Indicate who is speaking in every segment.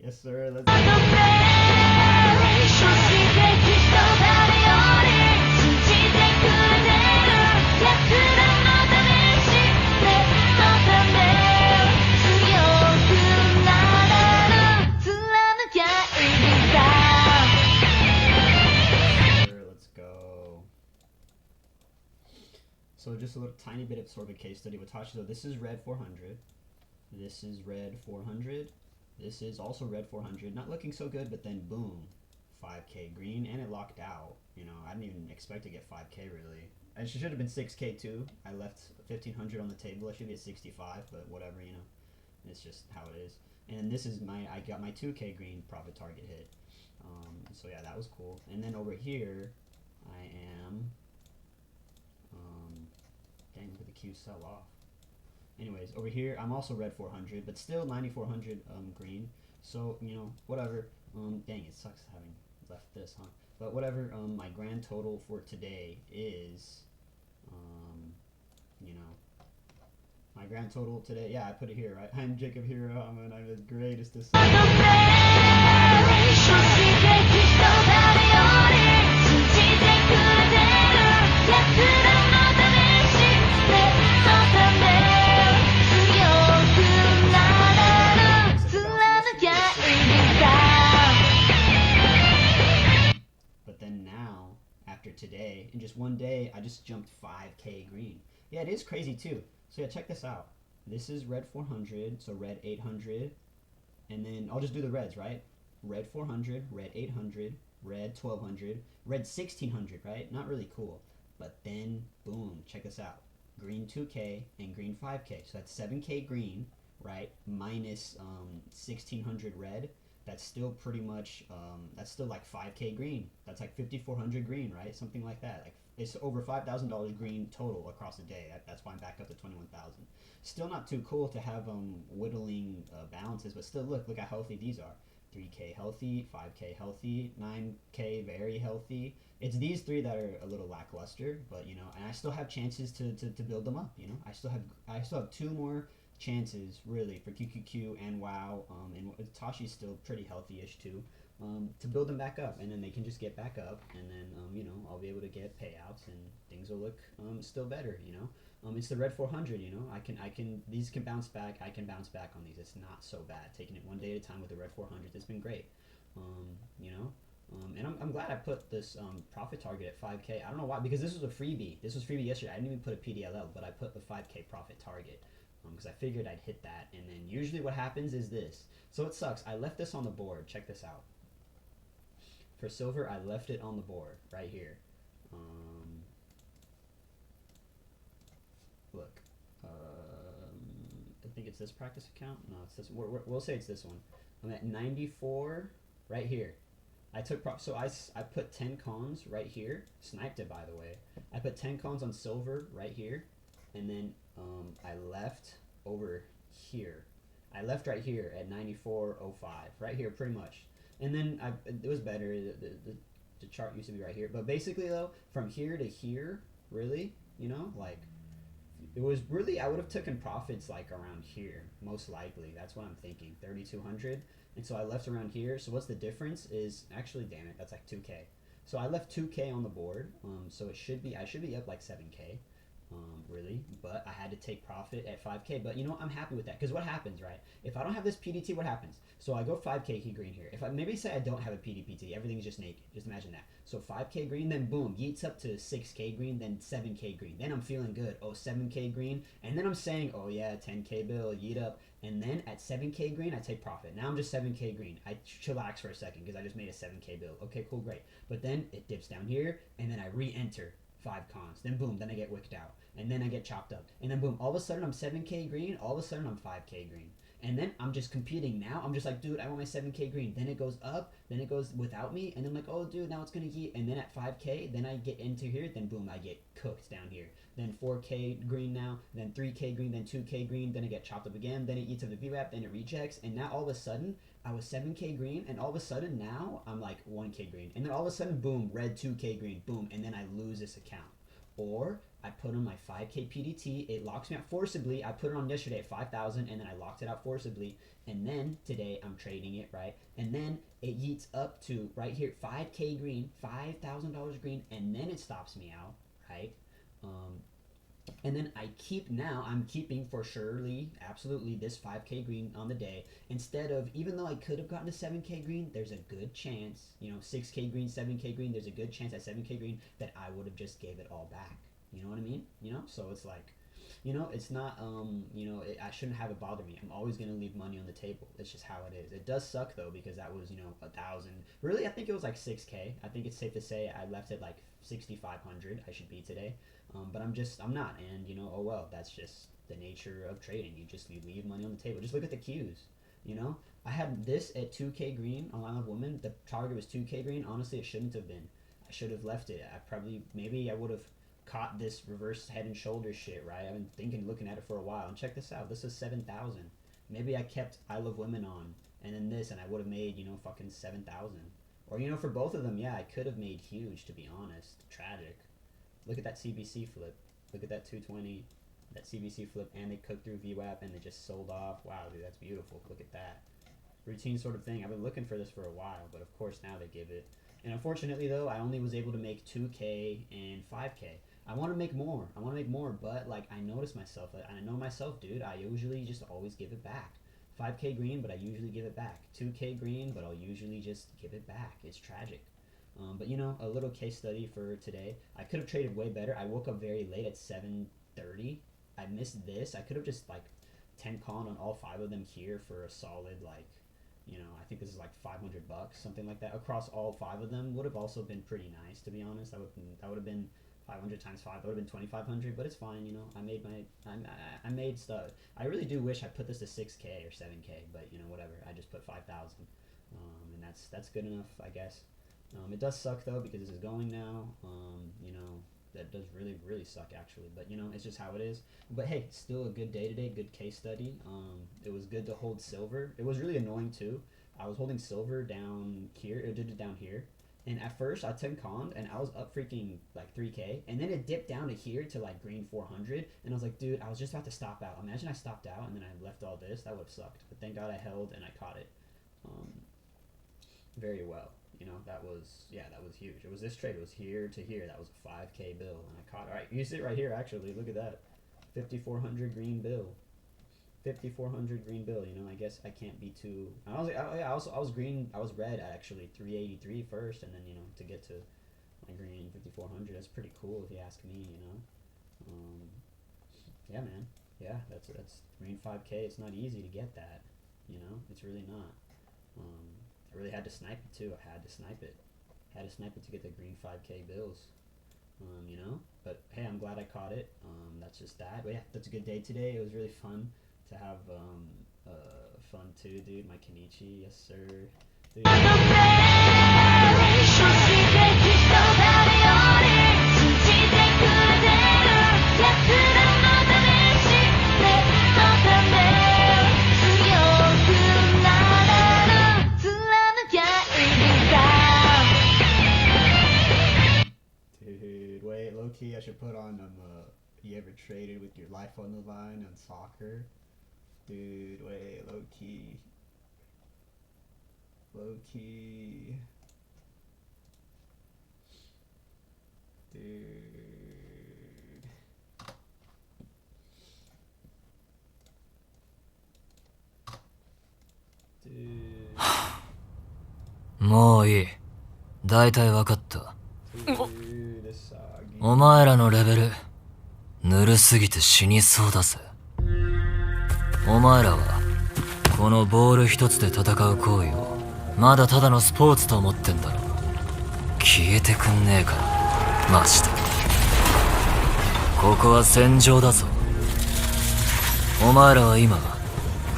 Speaker 1: Yes, sir. Let's go. Let's go. So just a little tiny bit of sort of a case study with Tachi. So this is red 400. This is red 400. This is also red 400. Not looking so good, but then boom, 5K green, and it locked out. You know, I didn't even expect to get 5K really. It should have been 6K too. I left 1500 on the table. I should be at 65, but whatever, you know. It's just how it is. And this is I got my 2K green profit target hit. So yeah, that was cool. And then over here, I am, dang, look at the Q sell off. Anyways, over here, I'm also red 400, but still 9400 green. So, you know, whatever. Dang, it sucks having left this, huh? But whatever, my grand total for today is, you know, my grand total today, yeah, I put it here, right? I'm Jacob Hirohama, and I'm the greatest to But then now, after today, in just one day, I just jumped 5K green. Yeah, it is crazy too. So yeah, check this out. This is red 400, so red 800, and then I'll just do the reds, right? Red 400, red 800, red 1200, red 1600, right? Not really cool. But then, boom, check this out. Green 2K and green 5K. So that's 7K green, right? Minus 1600 red. That's still pretty much, that's still like 5K green. That's like 5400 green, right? Something like that. Like it's over $5,000 green total across the day. That's why I'm back up to 21,000. Still not too cool to have whittling balances, but still look how healthy these are. 3K healthy, 5K healthy, 9K very healthy. It's these three that are a little lackluster, but you know, and I still have chances to build them up. You know, I still have two more chances really for QQQ and WoW, and Tashi's still pretty healthy-ish too, to build them back up, and then they can just get back up, and then you know, I'll be able to get payouts and things will look still better. You know. It's the red 400, you know. These can bounce back. I can bounce back on these. It's not so bad. Taking it one day at a time with the red 400s, it's been great. You know, and I'm glad I put this profit target at 5K. I don't know why, because this was a freebie. This was freebie yesterday. I didn't even put a PDLL, but I put the 5K profit target because I figured I'd hit that. And then usually what happens is this. So it sucks. I left this on the board. Check this out. For silver, I left it on the board right here. Look, I think it's this practice account. No, it's this. We'll say it's this one. I'm at 94 right here. I took so I put 10 cons right here. Sniped it, by the way. I put 10 cons on silver right here, and then I left over here. I left right here at 94.05, right here pretty much. And then it was better. The chart used to be right here, but basically though, from here to here, really, you know, like. It was really, I would have taken profits like around here, most likely. That's what I'm thinking, 3,200. And so I left around here. So what's the difference is, actually, damn it, that's like 2K. So I left 2K on the board. So I should be up like 7K, really. But I had to take profit at 5K. But you know, I'm happy with that. Because what happens, right? If I don't have this PDT, what happens? So I go 5K key green here. If I maybe say I don't have a PDPT, everything's just naked. Just imagine that. So 5K green, then boom, yeets up to 6K green, then 7K green. Then I'm feeling good. Oh, 7K green. And then I'm saying, oh yeah, 10K bill, yeet up. And then at 7K green, I take profit. Now I'm just 7K green. I chillax for a second because I just made a 7K bill. Okay, cool, great. But then it dips down here, and then I re-enter 5 cons. Then boom, then I get wicked out. And then I get chopped up. And then boom, all of a sudden I'm 7K green. All of a sudden I'm 5K green. And then I'm just competing now. I'm just like, dude, I want my 7K green. Then it goes up. Then it goes without me. And then I'm like, oh, dude, now it's going to yeet. And then at 5K, then I get into here. Then boom, I get cooked down here. Then 4K green now. Then 3K green. Then 2K green. Then I get chopped up again. Then it eats up the VWAP. Then it rejects. And now all of a sudden, I was 7K green. And all of a sudden now, I'm like 1K green. And then all of a sudden, boom, red 2K green. Boom. And then I lose this account. Or I put on my 5K PDT. It locks me out forcibly. I put it on yesterday at 5,000, and then I locked it out forcibly. And then today I'm trading it, right? And then it yeets up to right here, 5K green, $5,000 green, and then it stops me out, right? And then I'm keeping for surely, absolutely, this 5K green on the day. Instead of, even though I could have gotten a 7K green, there's a good chance, 6K green, 7K green, there's a good chance at 7K green that I would have just gave it all back. You know what I mean? So it's like, it's not, I shouldn't have it bother me. I'm always going to leave money on the table. It's just how it is. It does suck though, because that was, 1,000. Really, I think it was like 6K. I think it's safe to say I left it like 6,500 I should be today. But I'm not. And, oh well, that's just the nature of trading. You leave money on the table. Just look at the Qs, I had this at 2K green on Line of Women. The target was 2K green. Honestly, it shouldn't have been. I should have left it. Maybe I would have caught this reverse head and shoulders shit, right? I've been looking at it for a while. And check this out. This is 7,000. Maybe I kept I Love Women on and then this, and I would have made, fucking 7,000. Or, for both of them, yeah, I could have made huge, to be honest. Tragic. Look at that CBC flip. Look at that 220, that CBC flip, and they cooked through VWAP and they just sold off. Wow, dude, that's beautiful. Look at that. Routine sort of thing. I've been looking for this for a while, but of course now they give it. And unfortunately, though, I only was able to make 2K and 5K. I want to make more. But, like, I notice myself. I know myself, dude. I usually just always give it back. 5K green, but I usually give it back. 2K green, but I'll usually just give it back. It's tragic. But a little case study for today. I could have traded way better. I woke up very late at 7:30. I missed this. I could have just like 10 con on all 5 of them here for a solid I think this is like $500, something like that. Across all 5 of them would have also been pretty nice, to be honest. That would have been 500 times 5. That would have been 2,500. But it's fine. I made stuff. I really do wish I put this to 6K or 7K. But whatever. I just put 5,000, and that's good enough, I guess. It does suck though, because this is going now. That does really, really suck actually. But it's just how it is. But hey, still a good day today, good case study. It was good to hold silver. It was really annoying too. I was holding silver down here, it did it down here. And at first I 10 conned and I was up freaking like 3K. And then it dipped down to here to like green 400. And I was like, dude, I was just about to stop out. Imagine I stopped out and then I left all this. That would have sucked. But thank God I held and I caught it very well. That was huge. It was this trade. It was here to here. That was a 5K bill, and I caught. All right, you see it right here. Actually, look at that, 5,400 green bill, 5,400 green bill. I guess I can't be too. I was green. I was red at actually 383 first, and then to get to my green 5,400. That's pretty cool if you ask me. Yeah, man. Yeah, that's green 5K. It's not easy to get that. It's really not. I really had to snipe it too. I had to snipe it. To get the green 5K bills. But hey, I'm glad I caught it. That's just that. But yeah, that's a good day today. It was really fun to have fun too, dude. My Kenichi, yes sir. Dude. I should put on you ever traded with your life on the line on soccer? Dude, wait, low key. Dude.
Speaker 2: もういい。大体わかった。お前らのレベル、ぬるすぎて死にそうだぜ。お前らは、このボール一つで戦う行為を、まだただのスポーツと思ってんだろ。消えてくんねえか、マジで。ここは戦場だぞ。お前らは今、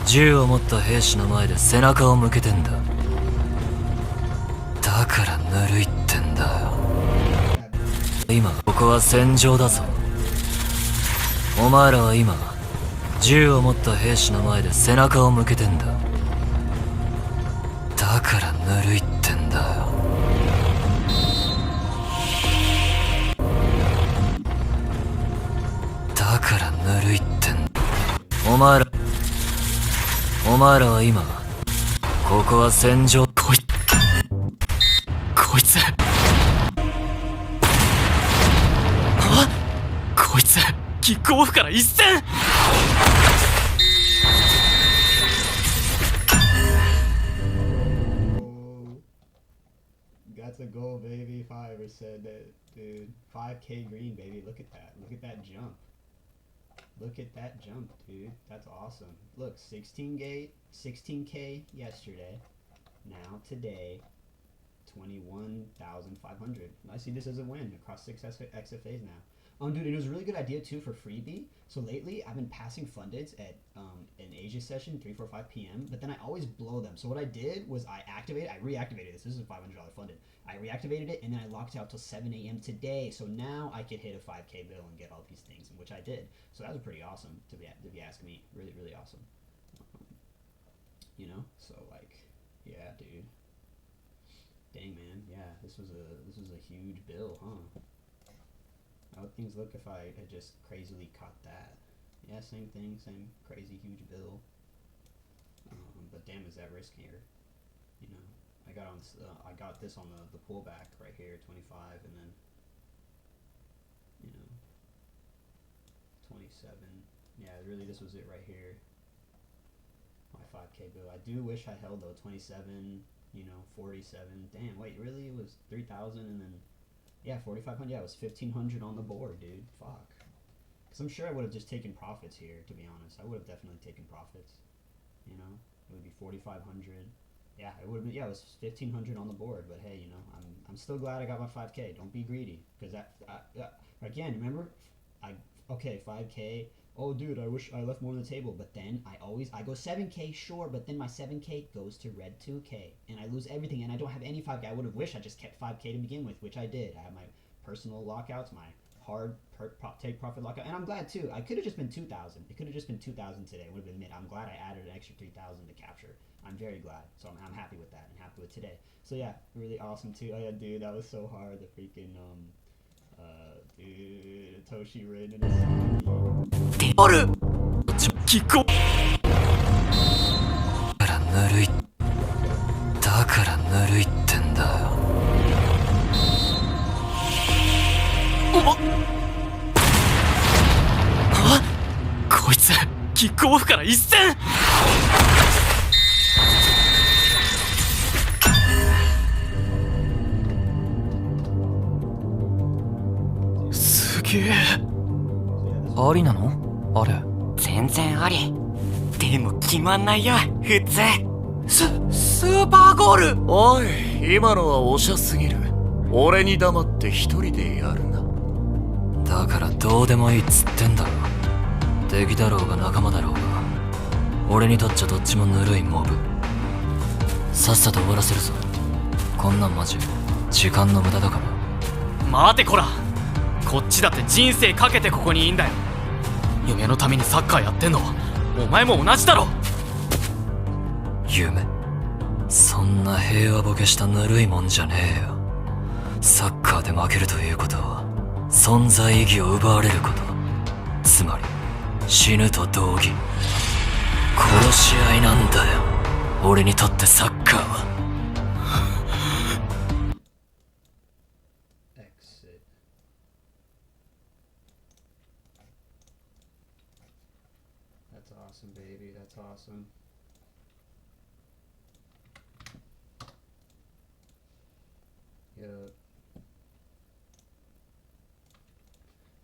Speaker 2: 銃を持った兵士の前で背中を向けてんだ。だからぬるいってんだよ。今ここは戦場だぞ。お前らは今銃を持った兵士の前で背中を向けてんだ。だからぬるいってんだよ。ぬるいってん。お前らは今、ここは戦場。こいつ。こいつ、キックオフから一戦。
Speaker 1: That's a goal, baby. If I ever said that, dude. 5K green, baby. Look at that. Look at that jump. Look at that jump, dude. That's awesome. Look, 16K yesterday. Now today, 21,500. I see this as a win across 6 XFAs now. Dude, it was a really good idea too for freebie. So lately, I've been passing fundeds at an Asia session 3-4-5 p.m. But then I always blow them. So what I did was I reactivated this. This is a $500 funded. I reactivated it and then I locked it out till 7 a.m. today. So now I could hit a 5K bill and get all these things, which I did. So that was pretty awesome to be asking me. Really, really awesome. You know? So like, yeah, dude. Dang, man. Yeah, this was a huge bill, huh? How would things look if I had just crazily caught that? Yeah, same thing, same crazy huge bill. But damn, is that riskier? You know, I got this on the pullback right here, 25, and then you know, 27. Yeah, really, this was it right here. My 5K bill. I do wish I held though 27. You know, 47. Damn, wait, really? It was 3,000 and then. Yeah, 4,500. Yeah, it was 1,500 on the board, dude. Fuck. Because I'm sure I would have just taken profits here, to be honest. I would have definitely taken profits. You know, it would be 4,500. Yeah, it would have been. Yeah, it was 1,500 on the board. But hey, you know, I'm still glad I got my 5K. Don't be greedy, because again, remember, 5K. Oh, dude, I wish I left more on the table. But then I go 7K, sure, but then my 7K goes to red 2K. And I lose everything, and I don't have any 5K. I would have wished I just kept 5K to begin with, which I did. I have my personal lockouts, my hard take profit lockout. And I'm glad, too. I could have just been 2,000. It could have just been 2,000 today. It would have been mid. I'm glad I added an extra 3,000 to capture. I'm very glad. So I'm happy with that and happy with today. So, yeah, really awesome, too. Oh, yeah, dude, that was so hard. The freaking, dude, Toshi Rin and his
Speaker 2: キックオフからぬるい。だからぬるいってんだよ。こいつ、キックオフから一戦。すげえ。ありなの？あれ。
Speaker 3: 全然あり。でも決まんないよ、普通。スーパーゴール。
Speaker 4: おい、今のはおしゃすぎる。俺に黙って一人でやるな。
Speaker 2: だからどうでもいいっつってんだろ。敵だろうが仲間だろうが、俺にとっちゃどっちもぬるいモブ。さっさと終わらせるぞ。こんなんマジ時間の無駄だから。
Speaker 5: 待てこら、こっちだって人生かけてここにいいんだよ。夢のためにサッカーやってんのはお前も同じだろ。
Speaker 2: 夢？そんな平和ボケしたぬるいもんじゃねえよ。サッカーで負けるということは存在意義を奪われること、つまり死ぬと同義。殺し合いなんだよ、俺にとってサッカーは。
Speaker 1: exit. That's awesome, baby. That's awesome. Yep.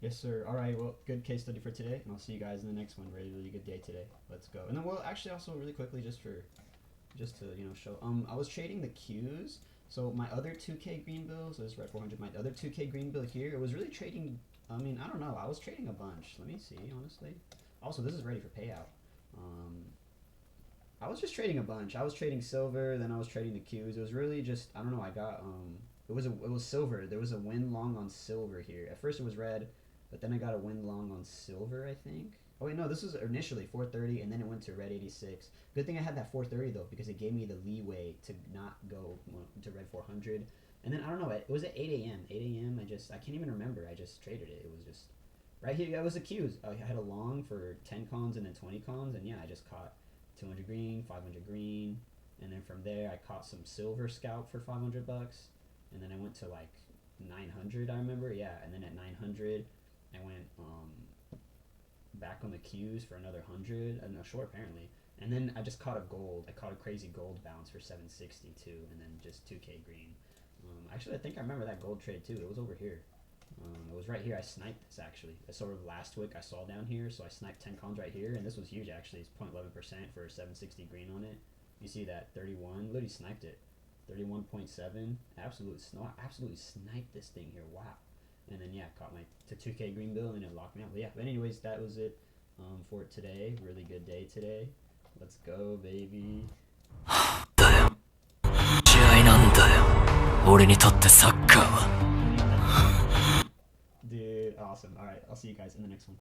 Speaker 1: Yes, sir. All right. Well, good case study for today, and I'll see you guys in the next one. Really good day today. Let's go. And then, well, actually, also really quickly, just to show. I was trading the Qs. So my other 2K green bill, so this is red 400. My other 2K green bill here, it was really trading. I mean, I don't know. I was trading a bunch. Let me see, honestly. Also, this is ready for payout. I was just trading a bunch. I was trading silver, then I was trading the Qs. It was really just, I don't know. I got it was silver. There was a win long on silver here. At first it was red, but then I got a win long on silver, I think. Oh wait, no, this was initially 430, and then it went to red 86. Good thing I had that 430 though, because it gave me the leeway to not go to red 400. And then I don't know, it was at 8 a.m. 8 a.m. I can't even remember. I just traded it. It was just right here, it was the Qs. I had a long for 10 cons and then 20 cons, and yeah, I just caught 200 green, 500 green, and then from there I caught some silver scalp for 500 bucks, and then I went to like 900, I remember, yeah, and then at 900 I went back on the Qs for another 100, no, short apparently, and then I just caught a gold. I caught a crazy gold bounce for 760 too, and then just 2k green. Actually, I think I remember that gold trade too. It was over here. It was right here. I sniped this actually. That's sort of last wick I saw down here, so I sniped 10 cons right here, and this was huge actually. It's 0.11% for 760 green on it. You see that 31? Literally sniped it. 31.7. Absolutely sniped this thing here. Wow. And then yeah, caught my 2k green bill, and it locked me out. But yeah. But anyways, that was it for today. Really good day today. Let's go, baby.
Speaker 2: だよ。試合なんだよ。俺にとってサッカーは。
Speaker 1: Dude, awesome. All right, I'll see you guys in the next one.